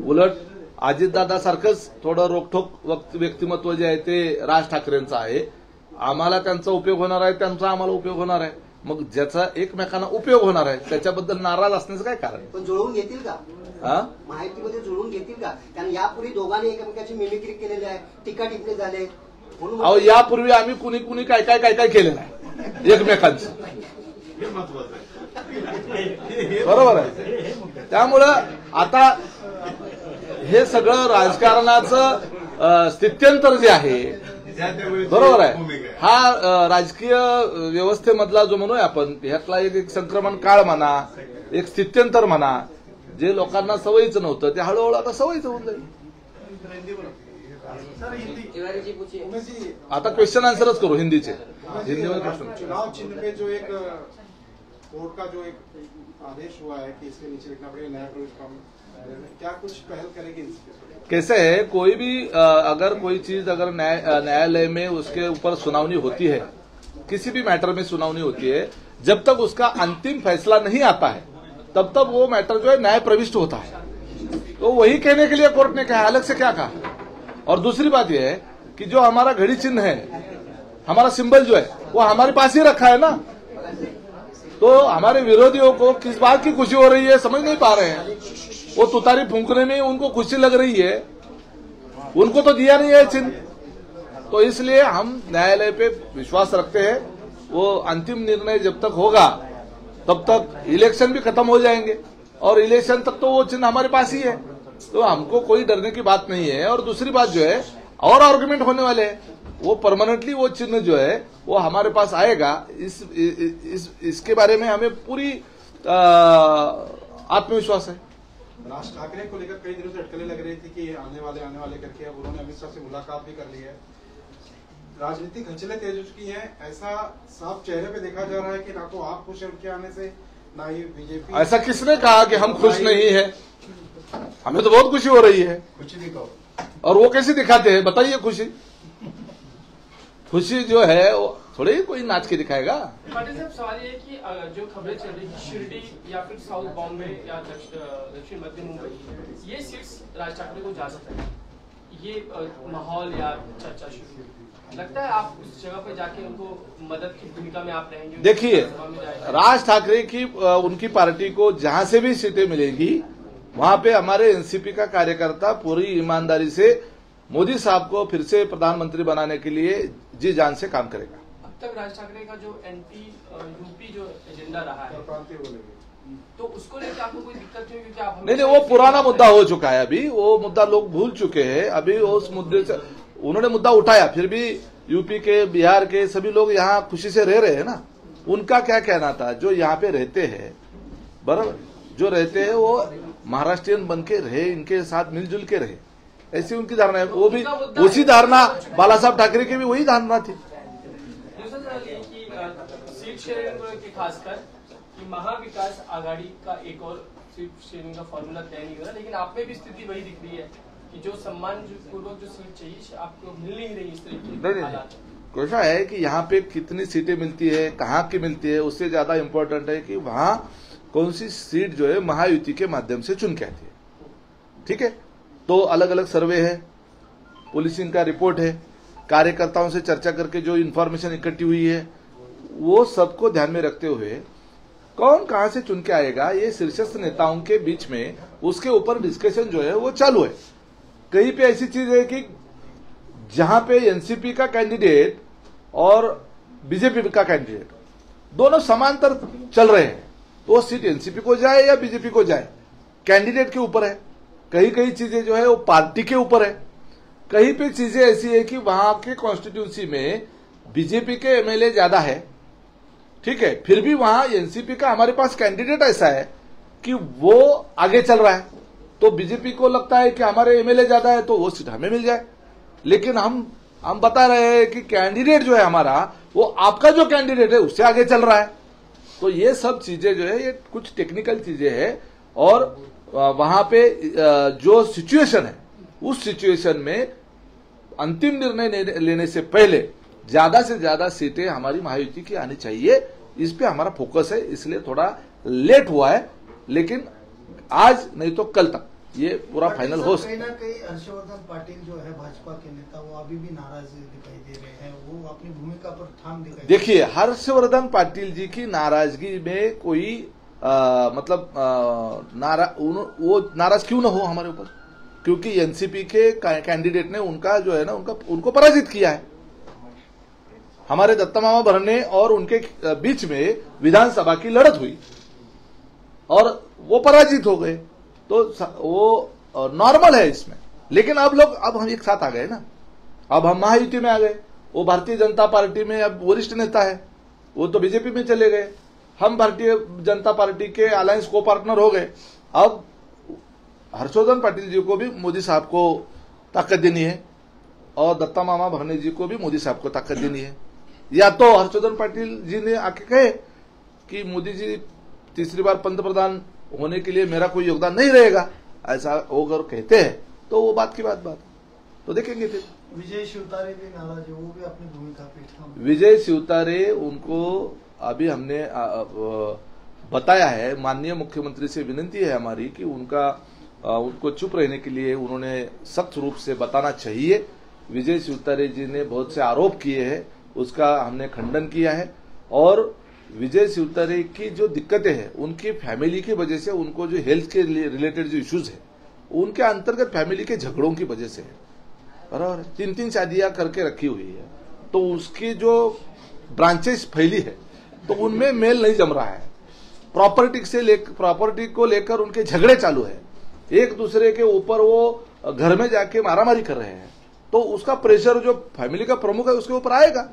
उलट अजितदादा सारखंच थोडं रोखठोक व्यक्तिमत्व जे आहे ते राज ठाकरेंचं आहे. आम्हाला त्यांचा उपयोग होणार आहे, त्यांचा आम्हाला उपयोग होणार आहे. मग ज्याचा एकमेकांना उपयोग होणार आहे त्याच्याबद्दल नाराज असण्याचं काय कारण? पण जुळवून घेतील का? माहितीमध्ये जुळवून घेतील का? कारण यापूर्वी दोघांनी एकमेकांची मिमिक्री केलेली आहे, टीका टिप्पणी झाले. अहो, यापूर्वी आम्ही कुणी कुणी काय काय काय काय केलेलं आहे एकमेकांचं. बरोबर आहे. त्यामुळं आता हे सगळं राजकारणाचं स्थित्यंतर जे आहे, बरोबर आहे, हा राजकीय व्यवस्थेमधला जो म्हणूया आपण ह्यातला एक संक्रमण काळ म्हणा, एक स्थित्यंतर म्हणा, जे लोकांना सवयीचं नव्हतं ते हळूहळू आता सवयीचं होऊन जाईल. आता क्वेश्चन आन्सरच करू हिंदीचे. हिंदीमध्ये प्रश्न. चुनाव चिन्ह पे जो एक कोर्ट का जो एक आदेश हुआ है कि इसके नीचे लिखना पड़ेगा नया प्रवेश फॉर्म, क्या कुछ पहल करेगी? कैसे है, कोई भी अगर कोई चीज अगर न्यायालय में उसके ऊपर सुनावनी होती है, किसी भी मैटर में सुनावनी होती है, जब तक उसका अंतिम फैसला नहीं आता है तब तक वो मैटर जो है न्याय प्रविष्ट होता है. तो वही कहने के लिए कोर्ट ने कहा, अलग से क्या कहा. और दूसरी बात यह है कि जो हमारा घड़ी चिन्ह है, हमारा सिंबल जो है वो हमारे पास ही रखा है ना. तो हमारे विरोधियों को किस बात की खुशी हो रही है समझ नहीं पा रहे हैं. वो तुतारी फूंकने में उनको खुशी लग रही है, उनको तो दिया नहीं है चिन्ह. तो इसलिए हम न्यायालय पे विश्वास रखते हैं. वो अंतिम निर्णय जब तक होगा तब तक इलेक्शन भी खत्म हो जाएंगे और इलेक्शन तक तो वो चिन्ह हमारे पास ही है. तो हमको कोई डरने की बात नहीं है. और दूसरी बात जो है, और आर्गुमेंट होने वाले हैं, वो परमानेंटली वो चिन्ह जो है वो हमारे पास आएगा. इसके बारे में हमें पूरी आत्मविश्वास है. राज ठाकरे को लेकर कई दिनों से अटकलें लग रही थी कि आने वाले करके, अब उन्होंने अमित शाह से मुलाकात भी कर ली है. राजनीतिक हलचलें तेज हो चुकी हैं. ऐसा साफ चेहरे पे देखा जा रहा है कि ना तो आप खुश हैं उनके आने से, ना ही बीजेपी. ऐसा किसने कहा कि हम खुश नहीं है? हमें तो बहुत खुशी हो रही है. खुशी दिखाओ. और वो कैसे दिखाते हैं बताइए? खुशी जो है वो थोड़ी कोई नाच के दिखाएगा. पाटिल साहब, सवाल ये है कि जो खबरें चल रही है शिरडी या फिर साउथ बॉम्बे या दक्षिण मध्य मुंबई, ये सीट्स राज ठाकरे को जा सकता है, ये माहौल या चर्चा शुरू लगता है आप उस जगह पर जाके उनको मदद की भूमिका में आप रहेंगे? देखिए, राज ठाकरे की उनकी पार्टी को जहां से भी सीटें मिलेंगी वहां पे हमारे एनसीपी का कार्यकर्ता पूरी ईमानदारी से मोदी साहब को फिर से प्रधानमंत्री बनाने के लिए जी जान से काम करेगा. अब तक राज ठाकरे का जो एंटी यूपी जो एजेंडा रहा है, तो उसको लेकर आपको कोई दिक्कत नहीं? क्योंकि आप नहीं, वो पुराना मुद्दा हो चुका है. अभी वो मुद्दा लोग भूल चुके हैं. अभी उस मुद्दे से उन्होंने मुद्दा उठाया, फिर भी यूपी के, बिहार के सभी लोग यहाँ खुशी से रह रहे हैं ना. उनका क्या कहना था, जो यहाँ पे रहते हैं, बराबर जो रहते हैं वो महाराष्ट्रियन बन के रहे, इनके साथ मिलजुल के रहे, ऐसी उनकी धारणा है. वो भी उसी धारणा बाला साहब ठाकरे की भी वही धारणा थी. सीट शेयरिंग की खासकर कि महाविकास आघाड़ी का एक और सीट शेयरिंग का फॉर्मूला तय नहीं हो रहा, लेकिन आप में भी स्थिति वही दिख रही है कि जो सम्मानपूर्वक जो सीट चाहिए आपको मिल नहीं रही. इस तरीके के हालात कैसा है कि यहाँ पे कितनी सीटें मिलती है, कहाँ की मिलती है, उससे ज्यादा इम्पोर्टेंट है कि वहां कौन सी सीट जो है महायुति के माध्यम से चुन के आती है. ठीक है, तो अलग अलग सर्वे है, पुलिसिंग का रिपोर्ट है, कार्यकर्ताओं से चर्चा करके जो इन्फॉर्मेशन इकट्ठी हुई है, वो सबको ध्यान में रखते हुए कौन कहां से चुन के आएगा, ये शीर्षस्थ नेताओं के बीच में उसके ऊपर डिस्कशन जो है वो चालू है. कहीं पे ऐसी चीज है कि जहां पे एनसीपी का कैंडिडेट और बीजेपी का कैंडिडेट दोनों समांतर चल रहे हैं, तो वो सीट एनसीपी को जाए या बीजेपी को जाए, कैंडिडेट के ऊपर है। कई कई चीजें जो है वो पार्टी के ऊपर है। कहीं पे चीजें ऐसी है कि वहां के कॉन्स्टिट्यूंसी में बीजेपी के एमएलए ज्यादा है, ठीक है, फिर भी वहां एनसीपी का हमारे पास कैंडिडेट ऐसा है कि वो आगे चल रहा है, तो बीजेपी को लगता है कि हमारे एमएलए ज्यादा है तो वो सीट हमें मिल जाए। लेकिन हम बता रहे हैं कि कैंडिडेट जो है हमारा, वो आपका जो कैंडिडेट है उससे आगे चल रहा है। तो ये सब चीजें जो है ये कुछ टेक्निकल चीजें हैं, और वहां पे जो सिचुएशन है उस सिचुएशन में अंतिम निर्णय लेने से पहले ज्यादा से ज्यादा सीटें हमारी महायुति की आनी चाहिए, इस पे हमारा फोकस है। इसलिए थोड़ा लेट हुआ है, लेकिन आज नहीं तो कल तक ये पूरा फाइनल हो कहीं ना कहीं हर्षवर्धन पाटिल जो है भाजपा के नेता, वो अभी भी नाराज दिखाई दे रहे हैं, वो अपनी भूमिका पर ठाम दिखाई। देखिए, हर्षवर्धन पाटिल जी की नाराजगी में कोई वो नाराज क्यों ना हो हमारे ऊपर, क्योंकि एनसीपी के कैंडिडेट ने उनका जो है ना उनको पराजित किया है। हमारे दत्ता मामा भरने और उनके बीच में विधानसभा की लड़त हुई और वो पराजित हो गए, तो वो नॉर्मल है इसमें। लेकिन अब हम एक साथ आ गए ना, अब हम महायुति में आ गए। वो भारतीय जनता पार्टी में अब वरिष्ठ नेता है, वो तो बीजेपी में चले गए, हम भारतीय जनता पार्टी के अलायंस को पार्टनर हो गए। अब हर्षवर्धन पाटिल जी को भी मोदी साहब को ताकत देनी है और दत्ता मामा भरने जी को भी मोदी साहब को ताकत देनी है। या तो हर्षवर्धन पाटिल जी ने आके कहे कि मोदी जी तीसरी बार पंतप्रधान होने के लिए मेरा कोई योगदान नहीं रहेगा, ऐसा अगर कहते हैं तो वो बात की बात तो देखेंगे। फिर विजय शिवतारे भी नाराज है, वो भी अपनी भूमिका पे ठाम। विजय शिवतारे, उनको अभी हमने बताया है, माननीय मुख्यमंत्री से विनती है हमारी कि उनको चुप रहने के लिए उन्होंने सख्त रूप से बताना चाहिए। विजय शिवतारे जी ने बहुत से आरोप किए हैं, उसका हमने खंडन किया है। और विजय शिवतारे की जो दिक्कतें हैं उनकी फैमिली की वजह से, उनको जो हेल्थ के रिलेटेड जो इश्यूज है उनके अंतर्गत फैमिली के झगड़ों की वजह से है, बराबर। 3-3 शादियां करके रखी हुई है, तो उसकी जो ब्रांचेस फैली है तो उनमें मेल नहीं जम रहा है। प्रॉपर्टी को लेकर उनके झगड़े चालू है, एक दूसरे के ऊपर वो घर में जाके मारामारी कर रहे हैं, तो उसका प्रेशर जो फैमिली का प्रमुख है उसके ऊपर आएगा,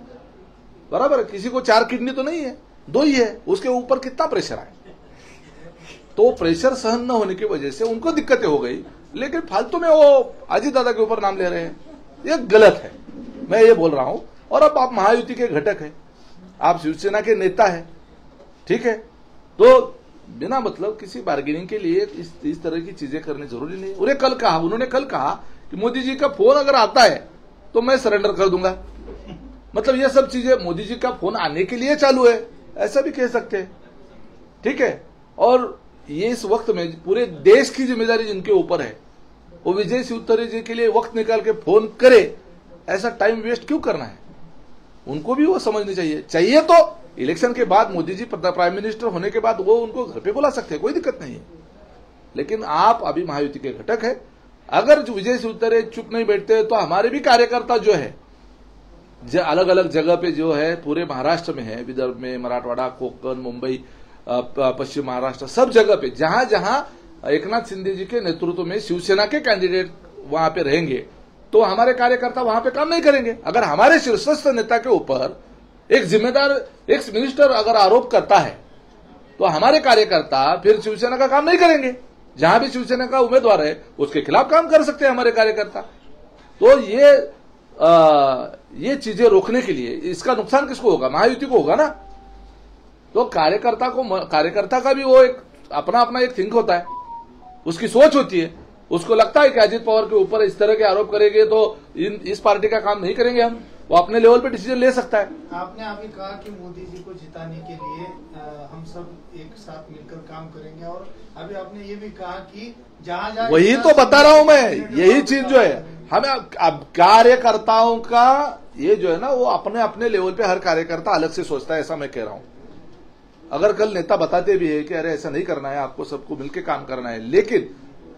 बराबर। किसी को 4 किडनी तो नहीं है, 2 ही है, उसके ऊपर कितना प्रेशर आए, तो प्रेशर सहन न होने की वजह से उनको दिक्कतें हो गई। लेकिन फालतू में वो अजीत दादा के ऊपर नाम ले रहे हैं, ये गलत है, मैं ये बोल रहा हूं। और अब आप महायुति के घटक है, आप शिवसेना के नेता है, ठीक है, तो बिना मतलब किसी बार्गेनिंग के लिए इस तरह की चीजें करनी जरूरी नहीं है। उन्होंने कल कहा कि मोदी जी का फोन अगर आता है तो मैं सरेंडर कर दूंगा। मतलब ये सब चीजें मोदी जी का फोन आने के लिए चालू है, ऐसा भी कह सकते हैं, ठीक है। और ये इस वक्त में पूरे देश की जिम्मेदारी जिनके ऊपर है, वो विजय शिवतारे जी के लिए वक्त निकाल के फोन करे, ऐसा टाइम वेस्ट क्यों करना है? उनको भी वो समझनी चाहिए तो इलेक्शन के बाद मोदी जी प्राइम मिनिस्टर होने के बाद वो उनको घर पे बुला सकते हैं, कोई दिक्कत नहीं है। लेकिन आप अभी महायुति के घटक है, अगर विजय शिवतारे चुप नहीं बैठते तो हमारे भी कार्यकर्ता जो है अलग अलग जगह पे जो है पूरे महाराष्ट्र में है, विदर्भ में, मराठवाड़ा, कोकण, मुंबई, पश्चिम महाराष्ट्र, सब जगह पे जहां जहां एकनाथ शिंदे जी के नेतृत्व में शिवसेना के कैंडिडेट वहां पे रहेंगे, तो हमारे कार्यकर्ता वहां पे काम नहीं करेंगे। अगर हमारे शीर्षस्थ नेता के ऊपर एक जिम्मेदार एक्स मिनिस्टर अगर आरोप करता है तो हमारे कार्यकर्ता फिर शिवसेना का काम नहीं करेंगे। जहां भी शिवसेना का उम्मीदवार है उसके खिलाफ काम कर सकते हैं हमारे कार्यकर्ता। तो ये चीजें रोकने के लिए इसका नुकसान किसको होगा? महायुति को होगा ना। तो कार्यकर्ता का भी वो एक अपना एक थिंक होता है, उसकी सोच होती है, उसको लगता है कि अजीत पवार के ऊपर इस तरह के आरोप करेंगे तो इस पार्टी का काम नहीं करेंगे हम, वो अपने लेवल पे डिसीजन ले सकता है। आपने अभी कहा कि मोदी जी को जिताने के लिए हम सब एक साथ मिलकर काम करेंगे, और अभी आपने ये भी कहा कि जहां वही तो बता रहा हूं मैं, यही चीज जो है हमें अब कार्यकर्ताओं का ये जो है ना, वो अपने अपने लेवल पे हर कार्यकर्ता अलग से सोचता है, ऐसा मैं कह रहा हूं। अगर कल नेता बताते भी है कि अरे ऐसा नहीं करना है, आपको सबको मिलकर काम करना है, लेकिन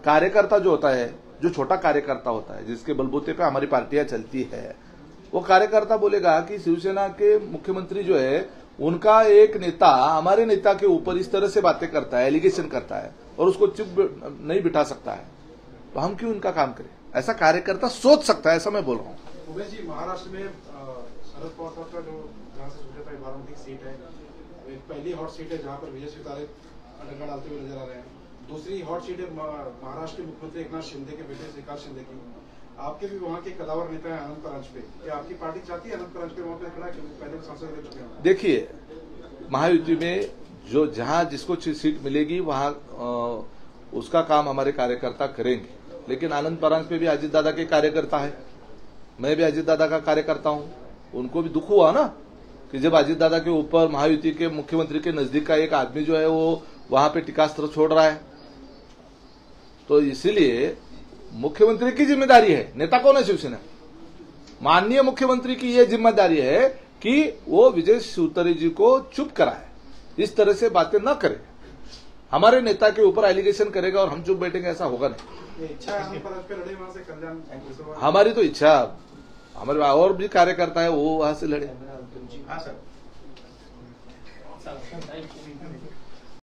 कार्यकर्ता जो होता है जो छोटा कार्यकर्ता होता है, जिसके बलबूते पे हमारी पार्टियां चलती है, वो कार्यकर्ता बोलेगा कि शिवसेना के मुख्यमंत्री जो है उनका एक नेता हमारे नेता के ऊपर इस तरह से बातें करता है, एलिगेशन करता है और उसको चुप नहीं बिठा सकता है, तो हम क्यों इनका काम करें? ऐसा कार्यकर्ता सोच सकता है, ऐसा मैं बोल रहा हूँ। उमेश जी, महाराष्ट्र में शरद पवार साहब का जो जहाँ से सुजाता बारामती सीट है, एक पहली हॉट सीट है जहाँ पर विजय शिवतारे डंका डालते हुए नजर आ रहे हैं। दूसरी हॉट सीट है महाराष्ट्र के मुख्यमंत्री एकनाथ शिंदे के बेटे श्रीकांत शिंदे की। आपके भी वहाँ के कदावर नेता है अनंत परांजपे पे, क्या आपकी पार्टी चाहती है अनंत परांजपे वहाँ पे खड़ा, क्योंकि पहले भी सांसद रह चुके हैं? देखिए, महायुति में जो जहां जिसको सीट मिलेगी वहां उसका काम हमारे कार्यकर्ता करेंगे, लेकिन आनंद परांजपे भी अजीत दादा के कार्यकर्ता है, मैं भी अजीत दादा का कार्यकर्ता हूं। उनको भी दुख हुआ ना कि जब अजीत दादा के ऊपर महायुति के मुख्यमंत्री के नजदीक का एक आदमी जो है वो वहां पे टीकास्त्र छोड़ रहा है, तो इसीलिए मुख्यमंत्री की जिम्मेदारी है, नेता कौन है शिवसेना, माननीय मुख्यमंत्री की यह जिम्मेदारी है कि वो विजय शिवतारे जी को चुप कराए, इस तरह से बातें न करे। हमारे नेता के ऊपर एलिगेशन करेगा और हम चुप बैठेंगे, ऐसा होगा नहीं। इच्छा है अनंत परांजपे लड़े वहाँ से कल्याण, हमारी तो इच्छा, हमारे और भी कार्यकर्ता है वो वहां से लड़े। हाँ सर।